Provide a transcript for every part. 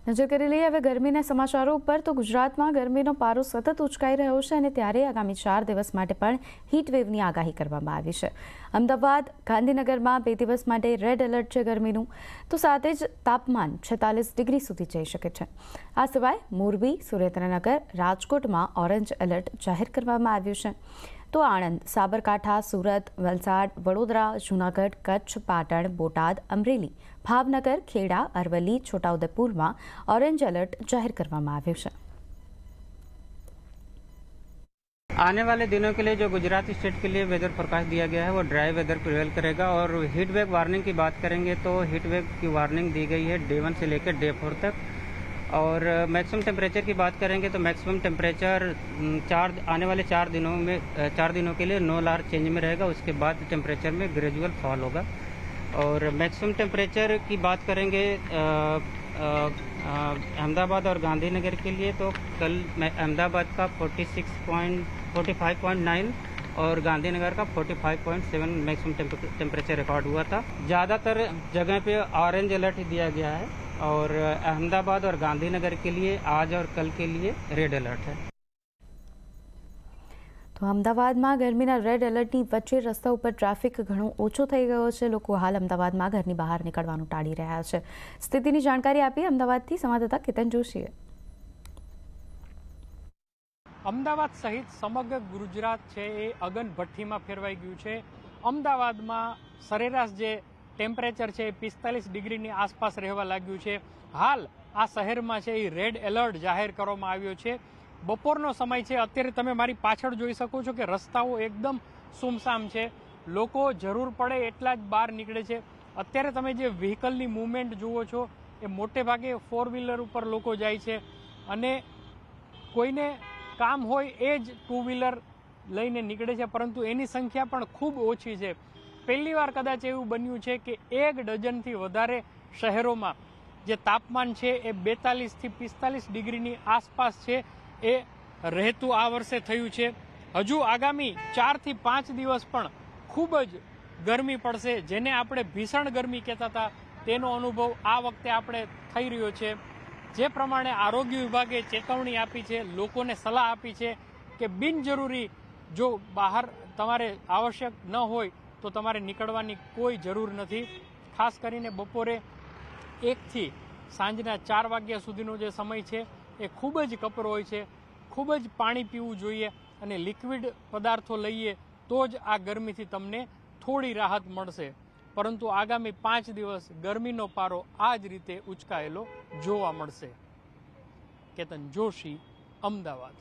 નજર કરી લઈએ હવે ગરમીના સમાચારો ઉપર તો ગુજરાતમાં ગરમીનો પારો સતત ઉચકાઈ રહ્યો છે અને ત્યારે આગામી 4 દિવસ માટે પણ હીટવેવની આગાહી કરવામાં આવી છે। અમદાવાદ ગાંધીનગરમાં 2 દિવસ માટે રેડ એલર્ટ છે ગરમીનું, તો સાથે જ તાપમાન 46 ડિગ્રી સુધી જઈ શકે છે। આ સિવાય મોરબી, સુરેન્દ્રનગર, રાજકોટમાં ઓરેન્જ એલર્ટ જાહેર કરવામાં આવ્યું છે। તો આણંદ, સાબરકાંઠા, સુરત, વલસાડ, વડોદરા, જૂનાગઢ, કચ્છ, પાટણ, બોટાદ, અમરેલી, ભાવનગર, ખેડા, અરવલ્લી, છોટાઉદેपुરમાં ऑरेंज अलर्ट जाहिर કરવામાં આવ્યું છે। आने वाले दिनों के लिए जो गुजरात स्टेट के लिए वेदर फोरकास्ट दिया गया है वो ड्राई वेदर प्रिवेल करेगा। और हीट वेव वार्निंग की बात करेंगे तो हीट वेव की वार्निंग दी गई है डे 1 से लेकर डे 4 तक। और मैक्सिमम टेम्परेचर की बात करेंगे तो मैक्सिमम टेम्परेचर आने वाले 4 दिनों के लिए नो लार्ज चेंज में रहेगा। उसके बाद टेम्परेचर में ग्रेजुअल फॉल होगा। और मैक्सिमम टेम्परेचर की बात करेंगे अहमदाबाद और गांधीनगर के लिए तो कल अहमदाबाद का 45.9 और गांधीनगर का 45.7 मैक्सिमम टेम्परेचर रिकॉर्ड हुआ था। ज़्यादातर जगह पे ऑरेंज अलर्ट दिया गया है और अहमदाबाद और गांधीनगर के लिए आज और कल के लिए रेड अलर्ट है। तो અમદાવાદમાં ગરમીના રેડ એલર્ટની વચ્ચે રસ્તા ઉપર ટ્રાફિક ઘણો ઓછો થઈ ગયો છે। લોકો હાલ અમદાવાદમાં ઘરની બહાર નીકળવાનું ટાળી રહ્યા છે। સ્થિતિની જાણકારી આપી અમદાવાદથી સંવાદદાતા કેતન જોશીએ। અમદાવાદ સહિત સમગ્ર ગુજરાત છે એ અગન ભઠ્ઠીમાં ફેરવાઈ ગયું છે। અમદાવાદમાં સરેરાશ જે ટેમ્પરેચર છે એ 45 ડિગ્રીની આસપાસ રહેવા લાગ્યું છે। હાલ આ શહેરમાં છે એ રેડ એલર્ટ જાહેર કરવામાં આવ્યો છે। બપોરનો સમય છે, અત્યારે તમે મારી પાછળ જોઈ શકો છો કે રસ્તાઓ એકદમ સુમસામ છે। લોકો જરૂર પડે એટલા જ બહાર નીકળે છે। અત્યારે તમે જે વ્હીકલની મૂવમેન્ટ જુઓ છો એ મોટે ભાગે 4 વ્હીલર ઉપર લોકો જાય છે અને કોઈને કામ હોય એ જ 2 વ્હીલર લઈને નીકળે છે, પરંતુ એની સંખ્યા પણ ખૂબ ઓછી છે। પહેલીવાર કદાચ એવું બન્યું છે કે 1 ડઝનથી વધારે શહેરોમાં જે તાપમાન છે એ 42 થી 45 ડિગ્રીની આસપાસ છે એ રહેતું આ વર્ષે થયું છે। હજુ આગામી 4 થી 5 દિવસ પણ ખૂબ જ ગરમી પડશે, જેને આપણે ભીષણ ગરમી કહેતા હતા તેનો અનુભવ આ વખતે આપણે થઈ રહ્યો છે। જે પ્રમાણે આરોગ્ય વિભાગે ચેતવણી આપી છે, લોકોને સલાહ આપી છે કે બિનજરૂરી જો બહાર તમારે આવશ્યક ન હોય તો તમારે નીકળવાની કોઈ જરૂર નથી। ખાસ કરીને બપોરે 1 થી સાંજના 4 વાગ્યા સુધીનો જે સમય છે એ ખૂબ જ કપરો હોય છે। ખૂબ જ પાણી પીવું જોઈએ અને લિક્વિડ પદાર્થો લઈએ તો જ આ ગરમીથી તમને થોડી રાહત મળશે। પરંતુ આગામી 5 દિવસ ગરમીનો પારો આ જ રીતે ઉચકાયેલો જોવા મળશે। કેતન જોશી, અમદાવાદ।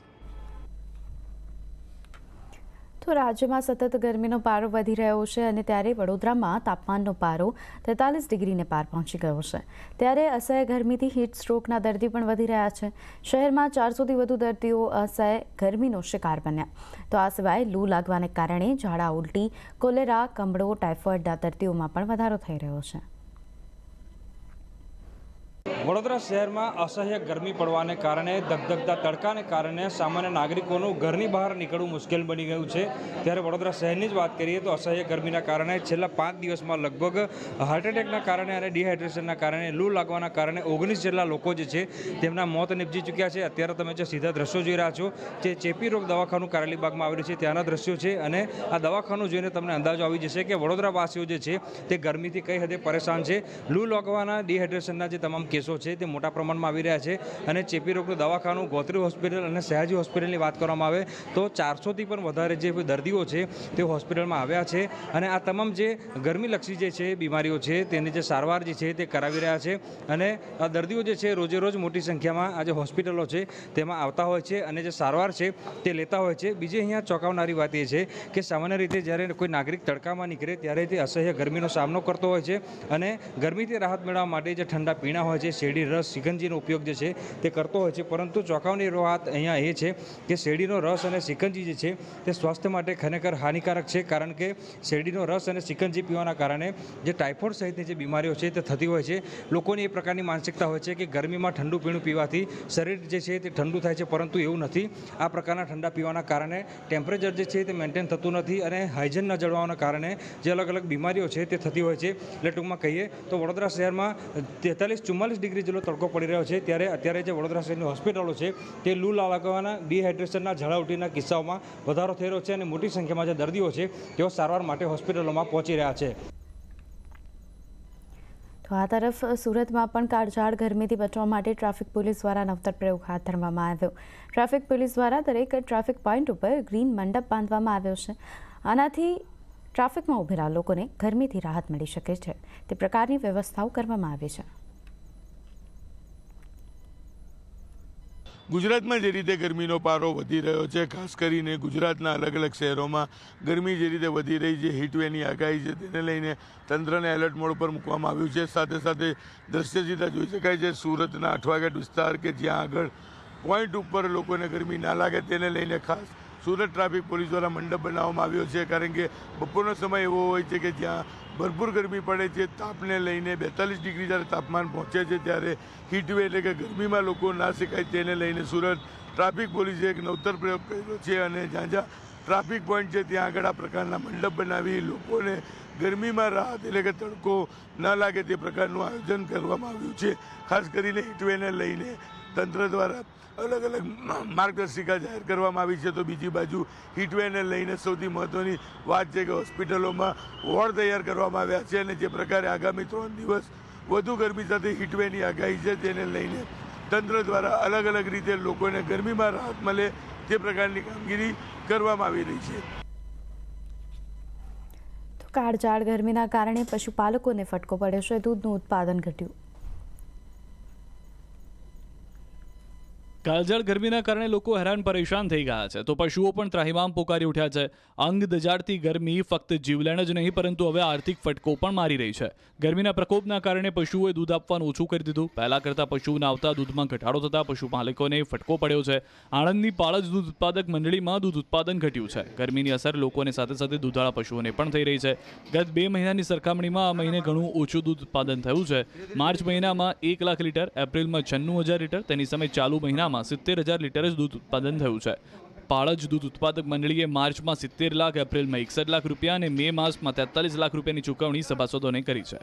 તો રાજ્યમાં સતત ગરમીનો પારો વધી રહ્યો છે અને ત્યારે વડોદરામાં તાપમાનનો પારો 43 ડિગ્રીને પાર પહોંચી ગયો છે। ત્યારે અસહ્ય ગરમીથી હીટ સ્ટ્રોકના દર્દી પણ વધી રહ્યા છે। શહેરમાં 400થી વધુ દર્દીઓ અસહ્ય ગરમીનો શિકાર બન્યા। તો આ સિવાય લૂ લાગવાને કારણે ઝાડા ઉલટી, કોલેરા, કમળો, ટાઇફોઇડના દર્દીઓમાં પણ વધારો થઈ રહ્યો છે। વડોદરા શહેરમાં અસહ્ય ગરમી પડવાને કારણે ધગધગતા તડકાને કારણે સામાન્ય નાગરિકોનું ઘરની બહાર નીકળવું મુશ્કેલ બની ગયું છે। ત્યારે વડોદરા શહેરની જ વાત કરીએ તો અસહ્ય ગરમીના કારણે છેલ્લા 5 દિવસમાં લગભગ હાર્ટ એટેકના કારણે અને ડિહાઇડ્રેશનના કારણે લૂ લાગવાના કારણે 19 જેટલા લોકો જે છે તેમના મોત નિપજી ચૂક્યા છે। અત્યારે તમે જે સીધા દ્રશ્યો જોઈ રહ્યા છો તે ચેપી રોગ દવાખાનું કારેલીબાગમાં આવેલું છે ત્યાંના દ્રશ્યો છે અને આ દવાખાનું જોઈને તમને અંદાજો આવી જશે કે વડોદરાવાસીઓ જે છે તે ગરમીથી કઈ હદે પરેશાન છે। લૂ લાગવાના ડિહાઇડ્રેશનના જે તમામ કેસો છે તે મોટા પ્રમાણમાં આવી રહ્યા છે અને ચેપી રોગનું દવાખાનું ગોત્રી હોસ્પિટલ અને સયાજી હોસ્પિટલની વાત કરવામાં આવે તો 400થી પણ વધારે જે દર્દીઓ છે તે હોસ્પિટલમાં આવ્યા છે અને આ તમામ જે ગરમીલક્ષી જે છે બીમારીઓ છે તેની જે સારવાર જે છે તે કરાવી રહ્યા છે અને આ દર્દીઓ જે છે રોજે રોજ મોટી સંખ્યામાં આ જે હોસ્પિટલો છે તેમાં આવતા હોય છે અને જે સારવાર છે તે લેતા હોય છે। બીજી અહીંયા ચોંકાવનારી વાત એ છે કે સામાન્ય રીતે જ્યારે કોઈ નાગરિક તડકામાં નીકળે ત્યારે તે અસહ્ય ગરમીનો સામનો કરતો હોય છે અને ગરમીથી રાહત મેળવવા માટે જે ઠંડા પીણા હોય છે, શેરડી રસ, સિકંજીનો ઉપયોગ જે છે તે કરતો હોય છે। પરંતુ ચોંકાવની વાત અહીંયા એ છે કે શેરડીનો રસ અને સિકંજી જે છે તે સ્વાસ્થ્ય માટે ખરેખર હાનિકારક છે, કારણ કે શેરડીનો રસ અને સિકંજી પીવાના કારણે જે ટાઇફોઇડ સહિતની જે બીમારીઓ છે તે થતી હોય છે। લોકોની એ પ્રકારની માનસિકતા હોય છે કે ગરમીમાં ઠંડુ પીણું પીવાથી શરીર જે છે તે ઠંડુ થાય છે, પરંતુ એવું નથી। આ પ્રકારના ઠંડા પીવાના કારણે ટેમ્પરેચર જે છે તે મેન્ટેન થતું નથી અને હાઇજન ન જળવાના કારણે જે અલગ અલગ બીમારીઓ છે તે થતી હોય છે। એટલે ટૂંકમાં કહીએ તો વડોદરા શહેરમાં 43-44 ડિગ્રી ડિગ્રી જેટલો તડકો પડી રહ્યો છે, ત્યારે અત્યારે જે વડોદરા શહેરની હોસ્પિટલો છે તે લૂ લાગવાના, ડિહાઇડ્રેશનના, ઝાડાઉલટીના કિસ્સાઓમાં વધારો થઈ રહ્યો છે અને મોટી સંખ્યામાં જે દર્દીઓ છે તેઓ સારવાર માટે હોસ્પિટલોમાં પહોંચી રહ્યા છે. તો આ તરફ સુરતમાં પણ કાળઝાળ ગરમીથી બચવા માટે ટ્રાફિક પોલીસ દ્વારા નવતર પ્રયોગ હાથ ધરવામાં આવ્યો. ટ્રાફિક પોલીસ દ્વારા દરેક ટ્રાફિક પોઈન્ટ ઉપર ગ્રીન મંડપ બાંધવામાં આવ્યો છે. આનાથી ટ્રાફિકમાં ઉભેલા લોકોને ગરમીથી રાહત મળી શકે છે તે પ્રકારની વ્યવસ્થાઓ કરવામાં આવી છે. ગુજરાતમાં જે રીતે ગરમીનો પારો વધી રહ્યો છે, ખાસ કરીને ગુજરાતના અલગ અલગ શહેરોમાં ગરમી જે રીતે વધી રહી છે, હીટવેવની આગાહી છે, તેને લઈને તંત્રને એલર્ટ મોડ પર મૂકવામાં આવ્યું છે. સાથે સાથે દ્રશ્ય સીધા જોઈ શકાય છે સુરતના અઠવાગઢ વિસ્તાર કે જ્યાં આગળ પોઈન્ટ ઉપર લોકોને ગરમી ના લાગે તેને લઈને ખાસ સુરત ટ્રાફિક પોલીસ દ્વારા મંડપ બનાવવામાં આવ્યો છે. કારણ કે બપોરનો સમય એવો હોય છે કે જ્યાં ભરપૂર ગરમી પડે છે, તાપને લઈને 42 ડિગ્રી જ્યારે તાપમાન પહોંચે છે, ત્યારે હીટવેવ એટલે કે ગરમીમાં લોકો ના શેકાય તેને લઈને સુરત ટ્રાફિક પોલીસે એક નવતર પ્રયોગ કર્યો છે અને જ્યાં જ્યાં ટ્રાફિક પોઈન્ટ છે ત્યાં આગળ આ પ્રકારના મંડપ બનાવી લોકોને ગરમીમાં રાહત એટલે કે તડકો ન લાગે તે પ્રકારનું આયોજન કરવામાં આવ્યું છે. ખાસ કરીને હીટવેવને લઈને તંત્ર દ્વારા અલગ અલગ માર્ગદર્શિકા જાહેર કરવામાં આવી છે. તો બીજી બાજુ હીટવેવને લઈને સૌથી મહત્ત્વની વાત છે કે હોસ્પિટલોમાં વોર્ડ તૈયાર કરવામાં આવ્યા છે અને જે પ્રકારે આગામી 3 દિવસ વધુ ગરમી સાથે હીટવેવની આગાહી છે તેને લઈને તંત્ર દ્વારા અલગ અલગ રીતે લોકોને ગરમીમાં રાહત મળે તે પ્રકારની કામગીરી કરવામાં આવી રહી છે. તો કાળઝાળ ગરમીના કારણે પશુપાલકોને ફટકો પડ્યો છે. દૂધનું ઉત્પાદન ઘટ્યું. કાળઝાળ ગરમીના કારણે લોકો હેરાન પરેશાન થઈ ગયા છે, તો પશુઓ પણ ત્રાહિમામ પોકારી ઉઠ્યા છે. અંગ દજાડતી ગરમી ફક્ત જીવલેણ જ નહીં પરંતુ હવે આર્થિક ફટકો પણ મારી રહી છે. ગરમીના પ્રકોપના કારણે પશુઓએ દૂધ આપવાનું ઓછું કરી દીધું. પહેલા કરતાં પશુઓના આવતા દૂધમાં ઘટાડો થતાં પશુપાલકોને ફટકો પડ્યો છે. આણંદની પાળજ દૂધ ઉત્પાદક મંડળીમાં દૂધ ઉત્પાદન ઘટ્યું છે. ગરમીની અસર લોકોને સાથે સાથે દૂધાળા પશુઓને પણ થઈ રહી છે. ગત 2 મહિનાની સરખામણીમાં આ મહિને ઘણું ઓછું દૂધ ઉત્પાદન થયું છે. માર્ચ મહિનામાં 1 લાખ લીટર, એપ્રિલમાં 96,000 લીટર, તેની સામે ચાલુ મહિનામાં 70,000 લીટર જ દૂધ ઉત્પાદન થયું છે. પાળજ દૂધ ઉત્પાદક મંડળીએ માર્ચમાં 70 લાખ, એપ્રિલમાં 61 લાખ રૂપિયા અને મે માસમાં 43 લાખ રૂપિયાની ચૂકવણી સભાસદોને કરી છે.